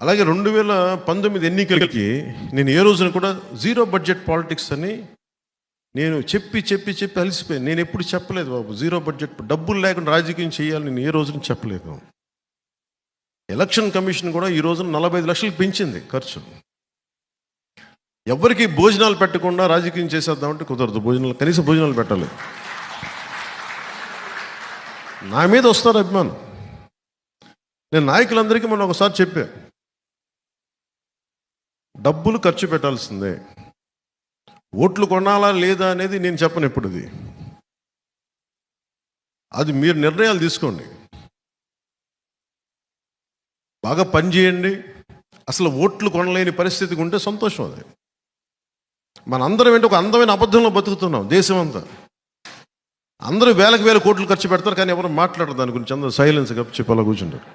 అలాగే 2019 ఎన్నికలకి నేను ఏ రోజున కూడా జీరో బడ్జెట్ పాలిటిక్స్ అని నేను చెప్పి అలసిపోయాను. నేను ఎప్పుడు చెప్పలేదు బాబు, జీరో బడ్జెట్, డబ్బులు లేకుండా రాజకీయం చేయాలి నేను ఏ రోజున చెప్పలేదు. ఎలక్షన్ కమిషన్ కూడా ఈ రోజున 45 లక్షలకు పెంచింది ఖర్చు. ఎవరికి భోజనాలు పెట్టకుండా రాజకీయం చేసేద్దామంటే కుదరదు. కనీసం భోజనాలు పెట్టాలి. నా మీద వస్తారు అభిమానం. నేను నాయకులందరికీ మొన్న ఒకసారి చెప్పా, డబ్బులు ఖర్చు పెట్టాల్సిందే, ఓట్లు కొనాలా లేదా అనేది నేను చెప్పను. ఎప్పుడు అది మీరు నిర్ణయాలు తీసుకోండి. బాగా పని చేయండి. అసలు ఓట్లు కొనలేని పరిస్థితికి ఉంటే సంతోషం. అది మనందరం ఏంటి ఒక అందమైన అబద్ధంలో బతుకుతున్నాం. దేశం అంతా అందరూ వేలకు వేల కోట్లు ఖర్చు పెడతారు, కానీ ఎవరు మాట్లాడరు దాని గురించి. అందరూ సైలెన్స్గా చెప్పాలా కూర్చుంటారు.